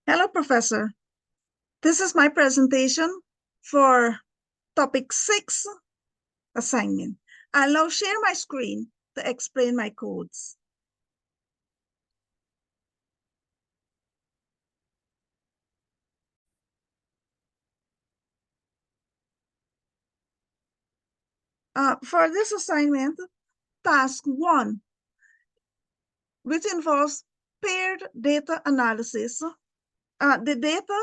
Hello, Professor. This is my presentation for topic 6 assignment. I'll now share my screen to explain my codes. For this assignment, task 1, which involves paired data analysis. The data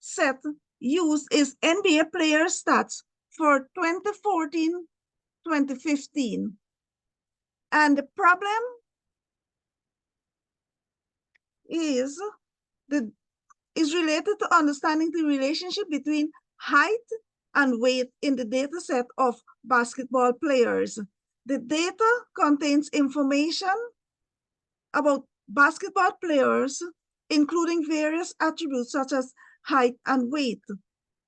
set used is NBA player stats for 2014-2015. And the problem is related to understanding the relationship between height and weight in the data set of basketball players. The data contains information about basketball players, including various attributes such as height and weight.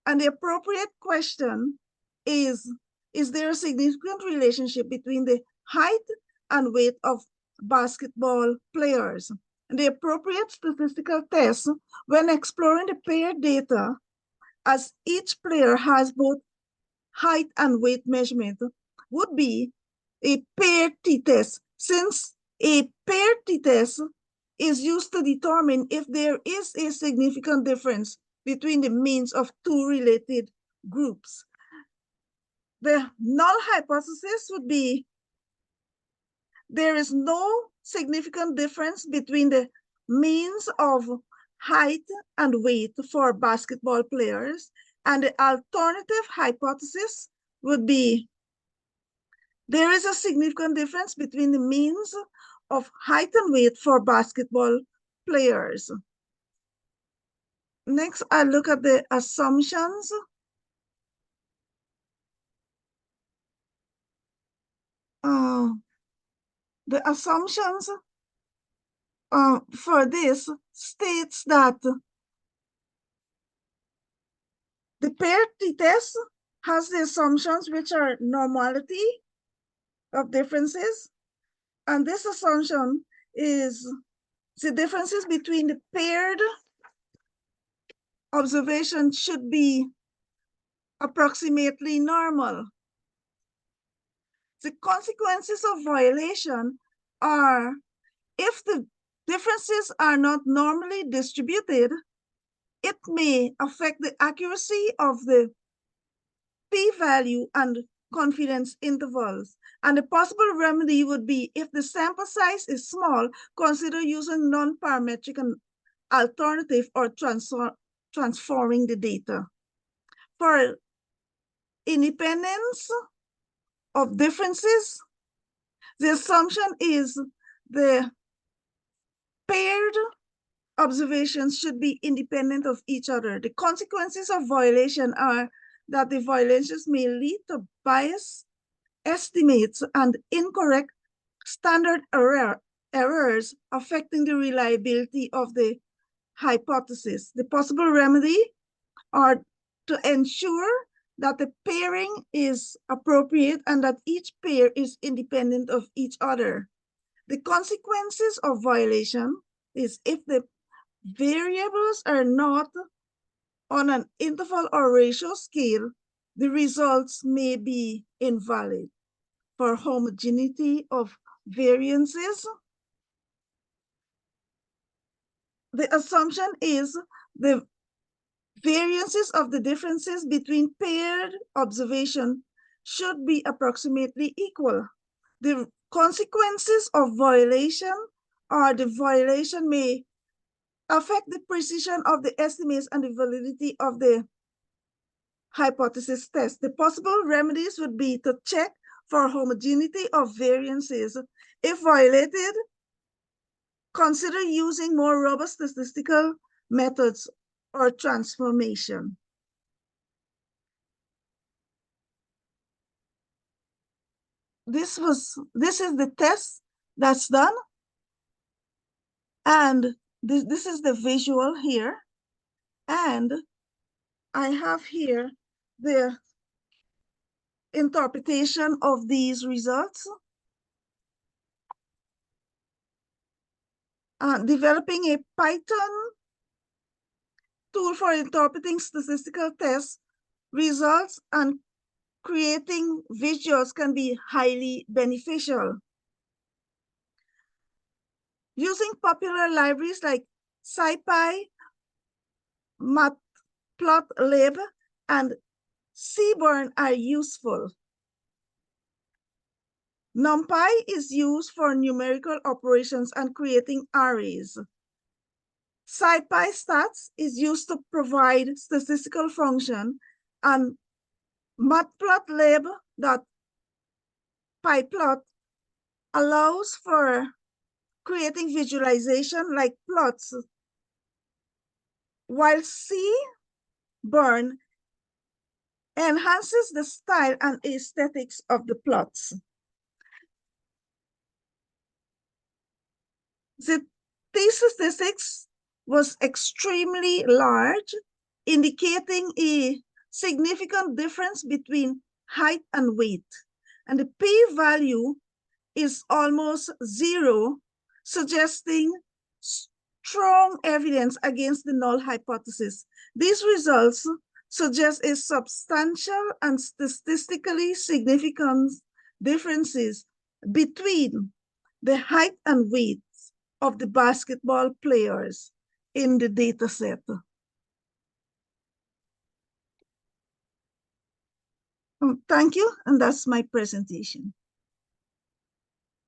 And the appropriate question is there a significant relationship between the height and weight of basketball players? And the appropriate statistical test when exploring the paired data, as each player has both height and weight measurement, would be a paired t-test, since a paired t-test is used to determine if there is a significant difference between the means of two related groups. The null hypothesis would be there is no significant difference between the means of height and weight for basketball players. And the alternative hypothesis would be there is a significant difference between the means of height and weight for basketball players. Next, I look at the assumptions. The assumptions for this states that the paired t-test has the assumptions which are normality of differences. And this assumption is the differences between the paired observations should be approximately normal. The consequences of violation are if the differences are not normally distributed, it may affect the accuracy of the p-value and confidence intervals. And the possible remedy would be if the sample size is small, consider using non-parametric and alternative or transforming the data. For independence of differences, the assumption is the paired observations should be independent of each other. The consequences of violation are that the violations may lead to bias estimates and incorrect standard errors affecting the reliability of the hypothesis. The possible remedy are to ensure that the pairing is appropriate and that each pair is independent of each other. The consequences of violation is if the variables are not on an interval or ratio scale, the results may be invalid. For homogeneity of variances, the assumption is the variances of the differences between paired observation should be approximately equal. The consequences of violation are the violation may affect the precision of the estimates and the validity of the hypothesis test. The possible remedies would be to check for homogeneity of variances. If violated, consider using more robust statistical methods or transformation. This is the test that's done. And this is the visual here. And I have here the interpretation of these results. Developing a Python tool for interpreting statistical test results and creating visuals can be highly beneficial. Using popular libraries like SciPy, Matplotlib, and Seaborn are useful. NumPy is used for numerical operations and creating arrays. SciPy is used to provide statistical function, and matplotlib.pyplot allows for creating visualization like plots, while Seaborn enhances the style and aesthetics of the plots. The t-statistics was extremely large, indicating a significant difference between height and weight. And the p-value is almost zero, suggesting strong evidence against the null hypothesis. These results suggest a substantial and statistically significant differences between the height and weight of the basketball players in the data set. Thank you, and that's my presentation.